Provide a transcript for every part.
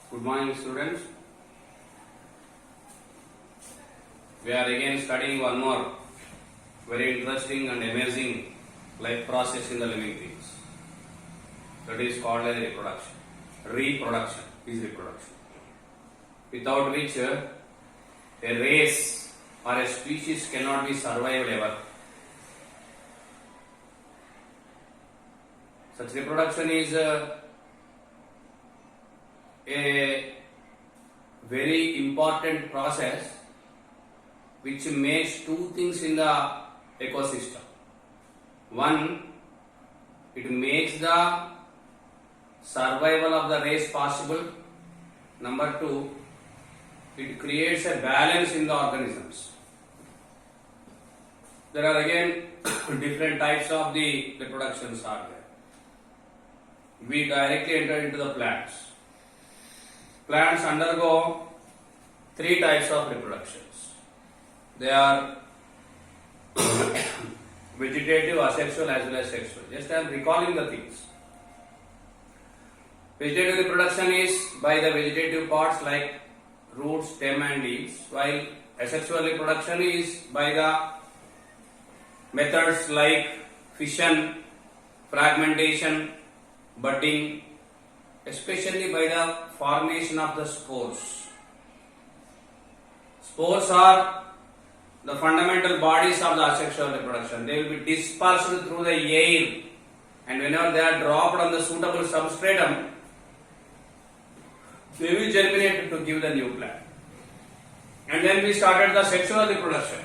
Good morning, students. We are again studying one more very interesting and amazing life process in the living things. That is called as reproduction. Reproduction is reproduction. Without which a race or a species cannot be survived ever. Such reproduction is a very important process which makes two things in the ecosystem. One, it makes the survival of the race possible. Number two, it creates a balance in the organisms. There are again different types of the reproductions are there. We directly enter into the plants. Plants undergo three types of reproductions. They are vegetative, asexual as well as sexual. Just I am recalling the things. Vegetative reproduction is by the vegetative parts like roots, stem and leaves, while asexual reproduction is by the methods like fission, fragmentation, budding, especially by the formation of the spores. Spores are the fundamental bodies of the asexual reproduction. They will be dispersed through the air, and whenever they are dropped on the suitable substratum, they will germinate to give the new plant. And then we started the sexual reproduction.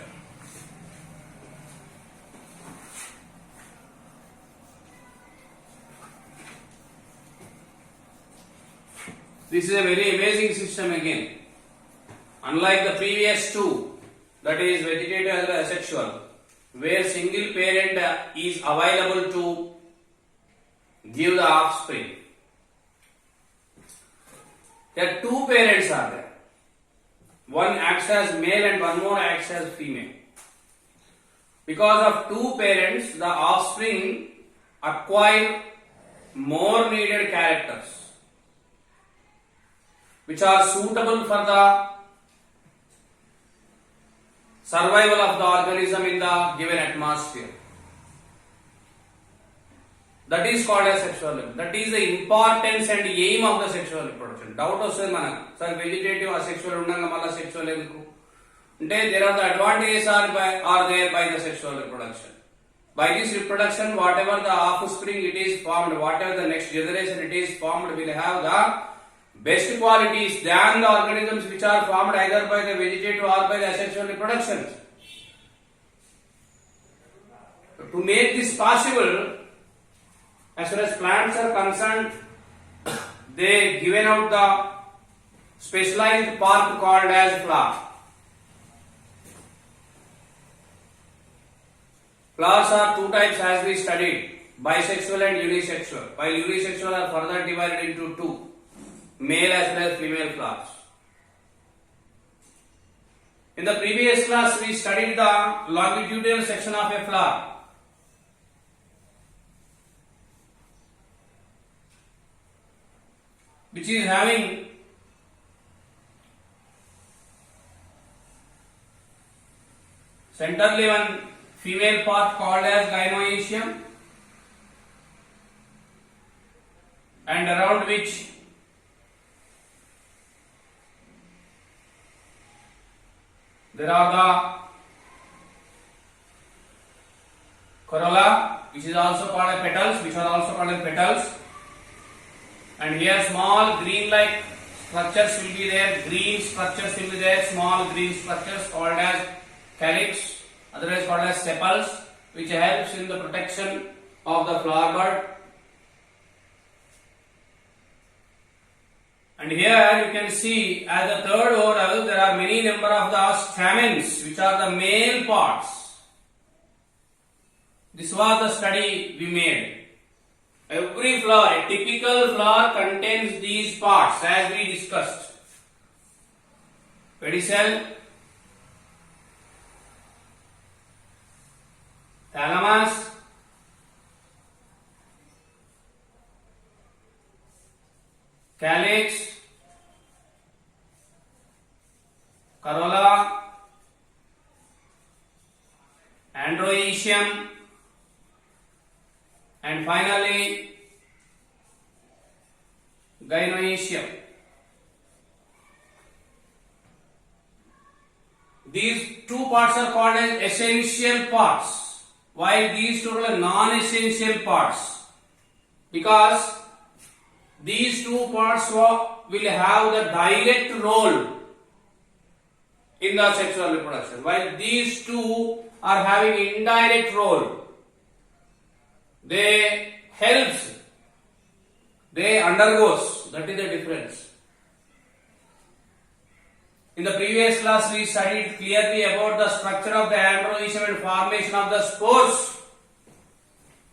This is a very amazing system again. Unlike the previous two, that is vegetative as well as asexual, where single parent is available to give the offspring. There are two parents are there. One acts as male and one more acts as female. Because of two parents, the offspring acquire more needed characters which are suitable for the survival of the organism in the given atmosphere. That is called as sexual reproduction. That is the importance and aim of the sexual reproduction. Doubt also manaka. Sir, vegetative, asexual undanga malla sexual enduku? Ante there are the advantages are there by the sexual reproduction. By this reproduction, whatever the offspring it is formed, whatever the next generation it is formed, will have the best qualities than the organisms which are formed either by the vegetative or by the asexual reproduction. To make this possible, as far as plants are concerned, they given out the specialized part called as flower. Flowers are two types as we studied, bisexual and unisexual. While unisexual are further divided into two, male as well as female flowers. In the previous class, we studied the longitudinal section of a flower. Which is having centrally one female part called as gynoecium, and around which there are the corolla, which is also called as petals, which are also called as petals. And here small green-like structures will be there, green structures will be there, small green structures called as calyx, otherwise called as sepals, which helps in the protection of the flower bud. And here you can see as the third oral there are many number of the stamens which are the male parts. This was the study we made. Every flower, a typical flower contains these parts as we discussed. Pedicel, thalamus, calyx, corolla, androecium, and finally gynoecium. These two parts are called as essential parts, while these two are non-essential parts, because these two parts will have the direct role in the sexual reproduction, while these two are having indirect role. They helps, they undergoes, that is the difference. In the previous class we studied clearly about the structure of the androecium and formation of the spores.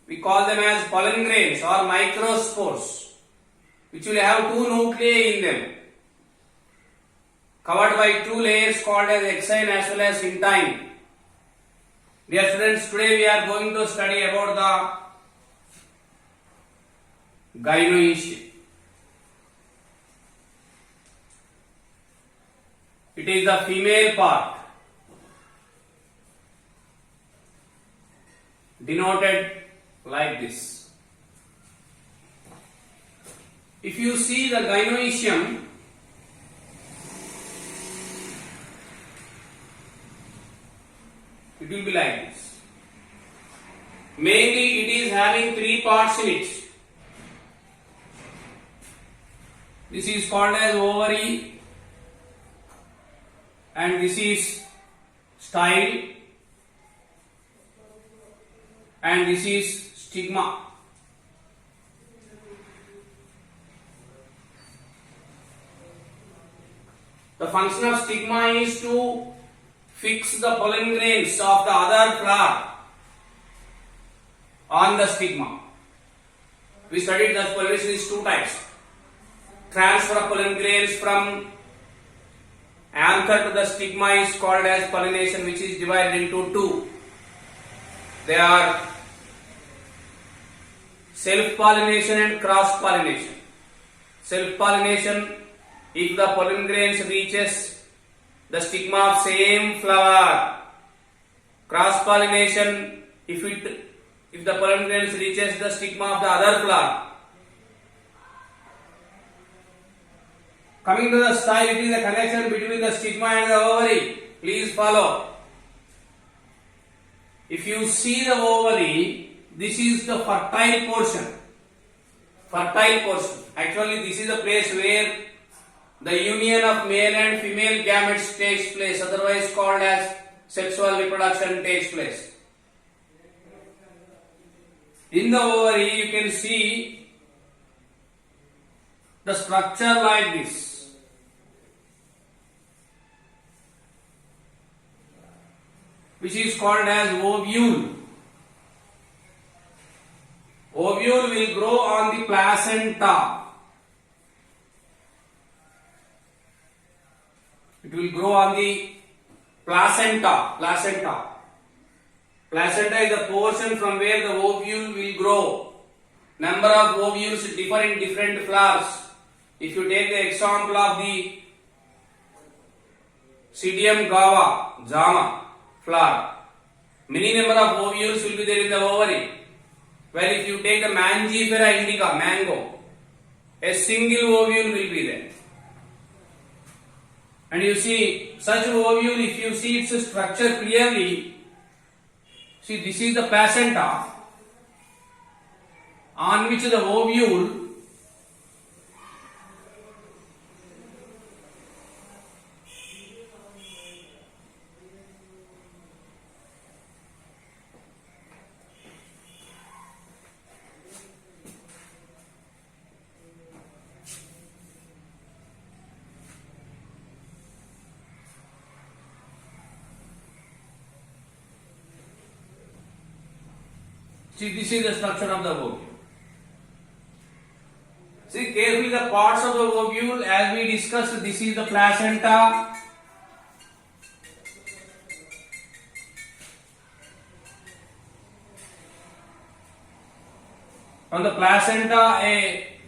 We call them as pollen grains or microspores, which will have two nuclei in them, covered by two layers called as exine as well as intine. Dear students, today we are going to study about the gynoecium. It is the female part, denoted like this. If you see the gynoecium, it will be like this. Mainly it is having three parts in it. This is called as ovary, and this is style, and this is stigma. The function of stigma is to fix the pollen grains of the other flower on the stigma. We studied that pollination is two types. Transfer of pollen grains from anther to the stigma is called as pollination, which is divided into two. They are self-pollination and cross-pollination. Self-pollination, if the pollen grains reaches the stigma of same flower. Cross-pollination, if the pollen grains reaches the stigma of the other flower. Coming to the style, it is a connection between the stigma and the ovary. Please follow. If you see the ovary, this is the fertile portion. Fertile portion. Actually, this is the place where the union of male and female gametes takes place, otherwise called as sexual reproduction takes place. In the ovary, you can see the structure like this. Which is called as ovule. Ovule will grow on the placenta. It will grow on the placenta. Placenta is the portion from where the ovule will grow. Number of ovules differ in different flowers. If you take the example of the Psidium guava, jama flower, many number of ovules will be there in the ovary. While if you take the Mangifera indica, mango, a single ovule will be there. And you see such ovule, if you see its structure clearly, see this is the placenta on which the ovule see, this is the structure of the ovule. See carefully the parts of the ovule as we discussed. This is the placenta. On the placenta, a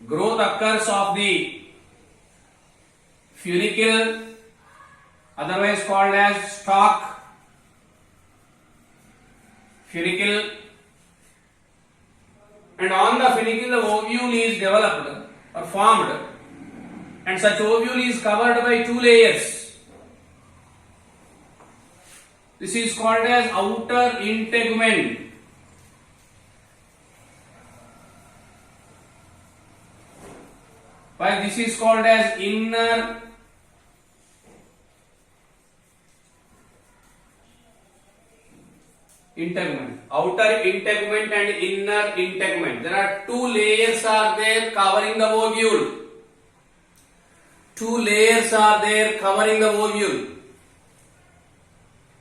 growth occurs of the funicle otherwise called as stalk, funicle, and on the funicle the ovule is developed or formed, and such ovule is covered by two layers. This is called as outer integument. While this is called as inner integument. Outer integument and inner integument. There are two layers are there covering the ovule. Two layers are there covering the ovule.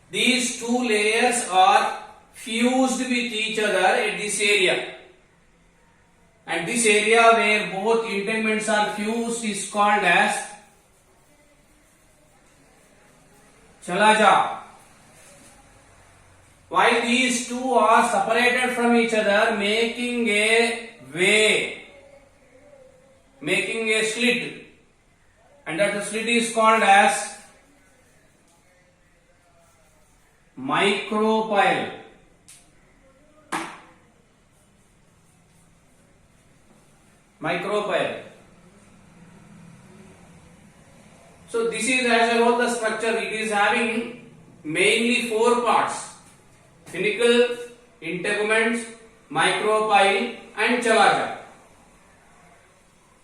These two layers are fused with each other at this area. And this area where both integuments are fused is called as chalaja. While these two are separated from each other, making a way, making a slit, and that slit is called as micropyle. Micropyle. So this is as a whole the structure. It is having mainly four parts: funicle, integuments, micropyle, and chalaja.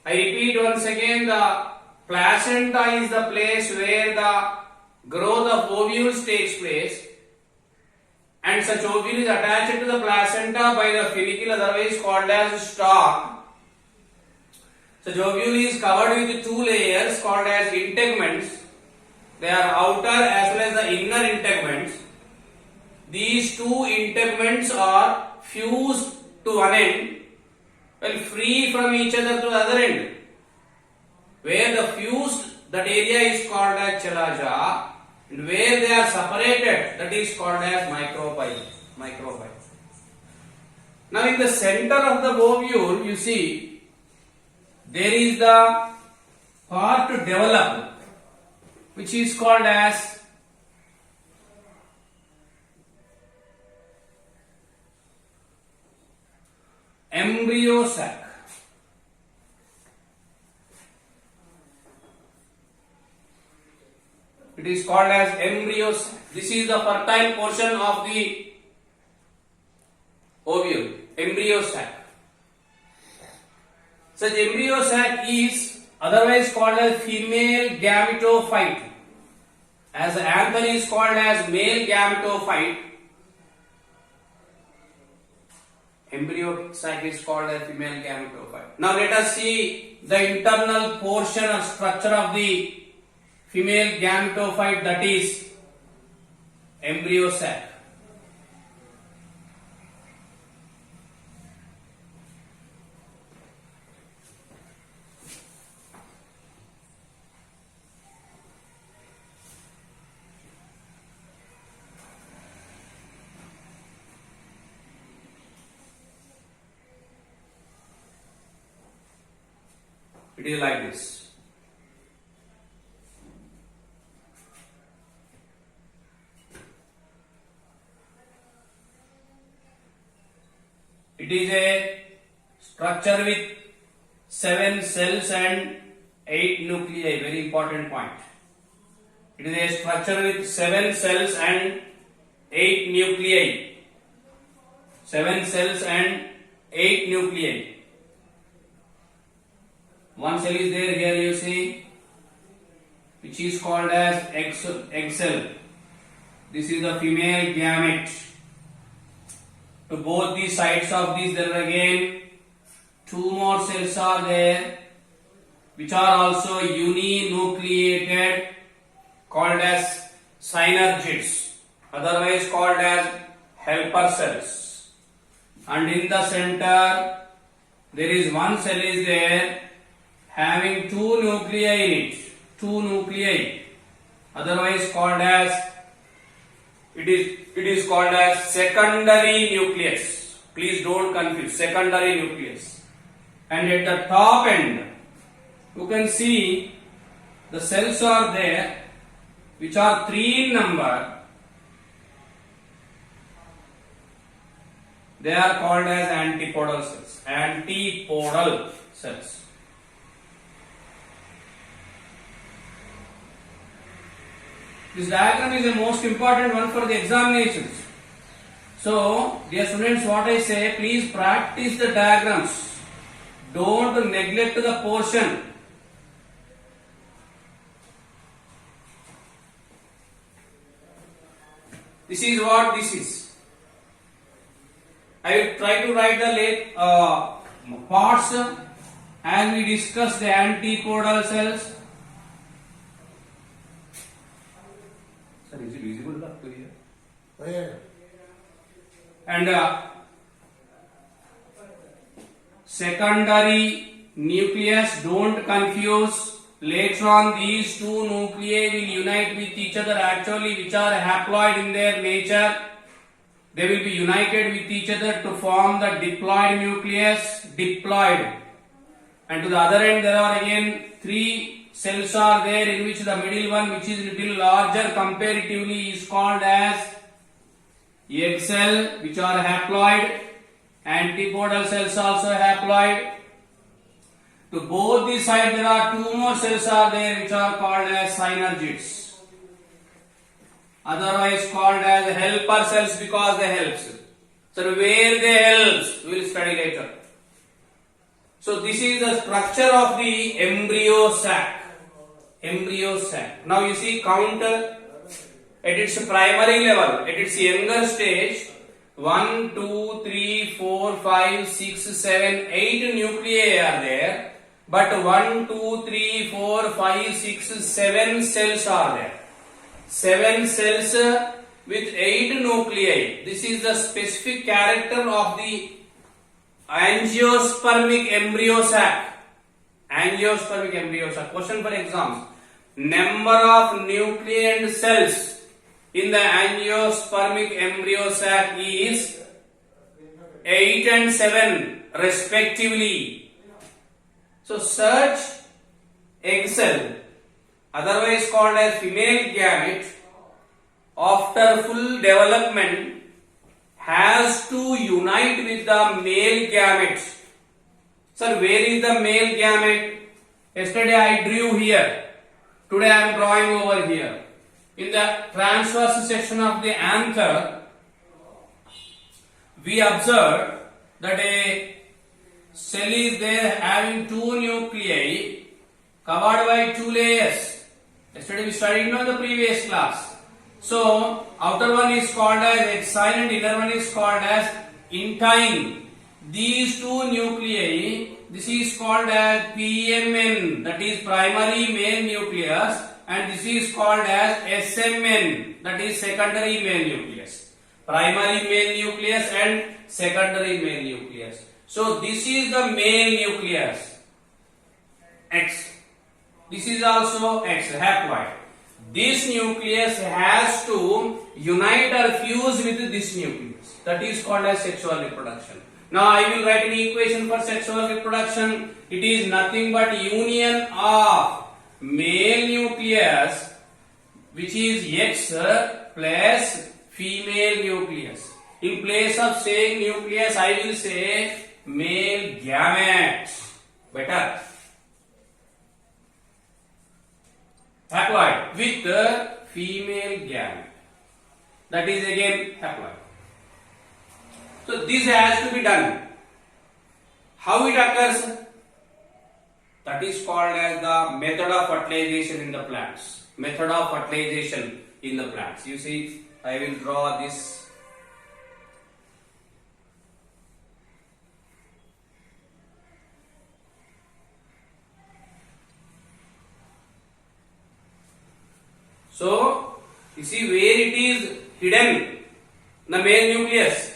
I repeat once again, the placenta is the place where the growth of ovules takes place, and such ovule is attached to the placenta by the funicle, otherwise called as stalk. Such ovule is covered with two layers called as integuments. They are outer as well as the inner integuments. These two integuments are fused to one end, while free from each other to the other end. Where the fused, that area is called as chalaja, and where they are separated, that is called as micropyle. Now in the center of the ovule, you see, there is the part to develop, which is called as embryo sac. It is called as embryo sac. This is the fertile portion of the ovule, embryo sac. Such embryo sac is otherwise called as female gametophyte. As the anther is called as male gametophyte, embryo sac is called as female gametophyte. Now let us see the internal portion or structure of the female gametophyte, that is embryo sac. It is like this. It is a structure with 7 cells and 8 nuclei. Very important point. It is a structure with 7 cells and 8 nuclei. 7 cells and 8 nuclei. One cell is there here, you see, which is called as egg cell. This is the female gamete. To both the sides of this, there are again 2 more cells are there, which are also uninucleated, called as synergids, otherwise called as helper cells. And in the center, there is one cell is there, having 2 nuclei in it, 2 nuclei, otherwise called as it is called as secondary nucleus. Please don't confuse, secondary nucleus. And at the top end, you can see the cells are there, which are 3 in number, they are called as antipodal cells. Antipodal cells. This diagram is the most important one for the examinations. So, dear students, what I say, please practice the diagrams. Don't neglect the portion. This is what this is. I will try to write the parts as we discuss the antipodal cells. Sir, is it visible up to here? Oh, yeah. And secondary nucleus, don't confuse. Later on, these two nuclei will unite with each other, actually, which are haploid in their nature. They will be united with each other to form the diploid nucleus, diploid. And to the other end, there are again 3 cells are there, in which the middle one, which is little larger comparatively, is called as egg cell, which are haploid. Antipodal cells also haploid. To both the sides, there are 2 more cells are there, which are called as synergids, otherwise called as helper cells because they helps. So where they helps, we will study later. So this is the structure of the embryo sac. Embryo sac. Now you see, count at its primary level, at its younger stage, 1, 2, 3, 4, 5, 6, 7, 8 nuclei are there. But 1, 2, 3, 4, 5, 6, 7 cells are there. 7 cells with 8 nuclei. This is the specific character of the angiospermic embryo sac. Angiospermic embryo sac. Question for exams. Number of nuclei and cells in the angiospermic embryo sac is 8 and 7 respectively. So such egg cell, otherwise called as female gamete, after full development has to unite with the male gamete. Sir, where is the male gamete? Yesterday I drew here. Today I am drawing over here. In the transverse section of the anther, we observed that a cell is there having 2 nuclei covered by 2 layers. Yesterday we studied in the previous class. So outer one is called as exine and inner one is called as intine. These 2 nuclei, this is called as PMN, that is primary male nucleus, and this is called as SMN, that is secondary male nucleus. Primary male nucleus and secondary male nucleus. So this is the male nucleus, X. This is also X, haploid. This nucleus has to unite or fuse with this nucleus. That is called as sexual reproduction. Now I will write an equation for sexual reproduction. It is nothing but union of male nucleus, which is X, plus female nucleus. In place of saying nucleus, I will say male gamete. Better. Haploid with female gamete. That is again haploid. So this has to be done. How it occurs? That is called as the method of fertilization in the plants. Method of fertilization in the plants. You see, I will draw this. So, you see where it is hidden, the male nucleus.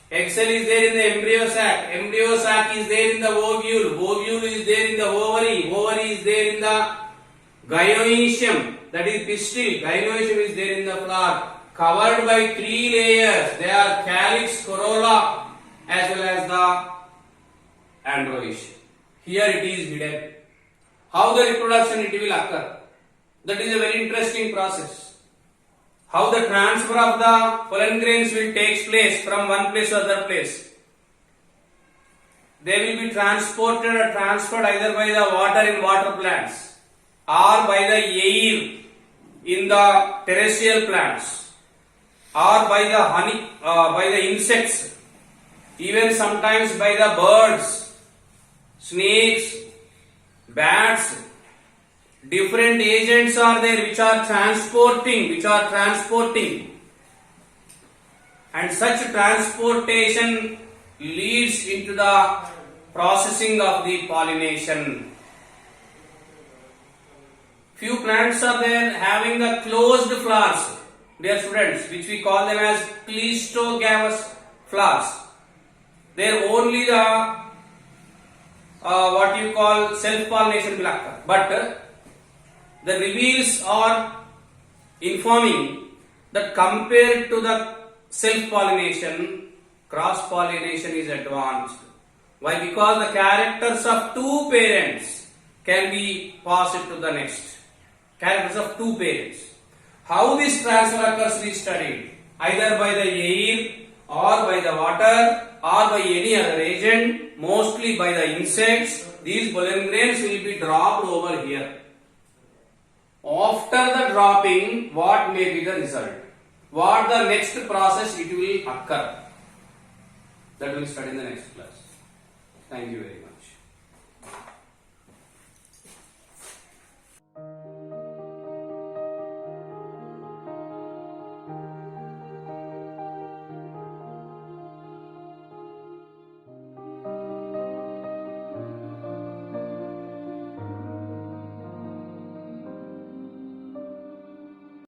Egg cell is there in the embryo sac. Embryo sac is there in the ovule. Ovule is there in the ovary. Ovary is there in the gynoecium. That is pistil. Gynoecium is there in the flower. Covered by 3 layers. They are calyx, corolla, as well as the androecium. Here it is hidden. How the reproduction it will occur? That is a very interesting process. How the transfer of the pollen grains will take place from one place to other place. They will be transported or transferred either by the water in water plants or by the air in the terrestrial plants or by the honey, by the insects, even sometimes by the birds, snakes, bats. Different agents are there which are transporting, and such transportation leads into the processing of the pollination. Few plants are there having the closed flowers, dear students, which we call them as cleistogamous flowers. They are only the what you call self-pollination will occur, but the reveals are informing that compared to the self-pollination, cross-pollination is advanced. Why? Because the characters of two parents can be passed to the next. Characters of two parents. How this transfer occurs is studied either by the air or by the water or by any other agent, mostly by the insects. These pollen grains will be dropped over here. After the dropping, what may be the result? What the next process it will occur? That will study in the next class. Thank you very much.